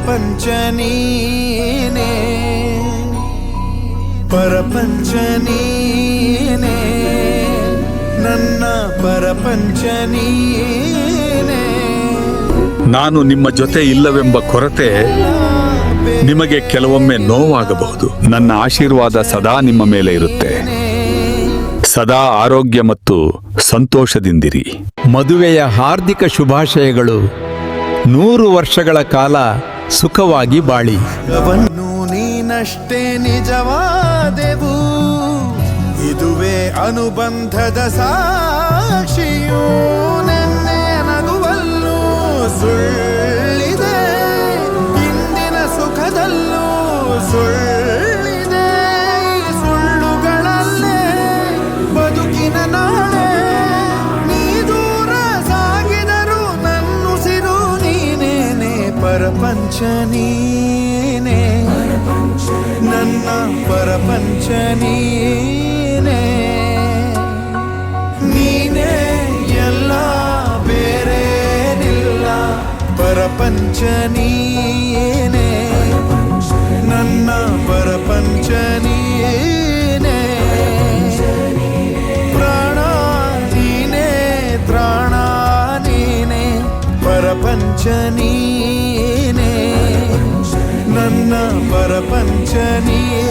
ಪರಪಂಚ ನೀನೇ, ಪರಪಂಚ ನೀನೇ, ನನ್ನ ಪರಪಂಚ ನೀನೇ. ನಾನು ನಿಮ್ಮ ಜೊತೆ ಇಲ್ಲವೆಂಬ ಕೊರತೆ ನಿಮಗೆ ಕೆಲವೊಮ್ಮೆ ನೋವಾಗಬಹುದು. ನನ್ನ ಆಶೀರ್ವಾದ ಸದಾ ನಿಮ್ಮ ಮೇಲೆ ಇರುತ್ತೆ. ಸದಾ ಆರೋಗ್ಯ ಮತ್ತು ಸಂತೋಷದಿಂದಿರಿ. ಮದುವೆಯ ಹಾರ್ದಿಕ ಶುಭಾಶಯಗಳು. 100 ವರ್ಷಗಳ ಕಾಲ ಸುಖವಾಗಿ ಬಾಳಿ. ಅವನು ನೀನಷ್ಟೇ ನಿಜವಾದೆವು, ಇದುವೇ ಅನುಬಂಧದ ಸಾಕ್ಷಿಯೂ. ನೆನ್ನೆ ನಗುವಲ್ಲೂ ಸುಳ್ಳಿದೆ, ಇಂದಿನ ಸುಖದಲ್ಲೂ ಸುಳ್ಳಿದೆ. ಸುಳ್ಳುಗಳಲ್ಲೇ ಬದುಕಿನ ನಾಳೆ, ನೀ ದೂರ ಸಾಗಿದರು ನನ್ನುಸಿರು ನೀನೇನೆ. ಪರಪಂಚ ನೀನೇ, ನನ್ನ ಪರಪಂಚ ನೀನೇ. ನೀನೇ ಎಲ್ಲ ಬೇರೇನಿಲ್ಲ, ಪರಪಂಚ ನೀನೇ, ನನ್ನ ಪರಪಂಚ ನೀನೇ. ಪ್ರಾಣ ನೀನೇ, ತ್ರಾಣ ನೀನೇ, ಪರಪಂಚ ನೀನೇ, ನನ್ನ ಪರಪಂಚ ನೀನೇ.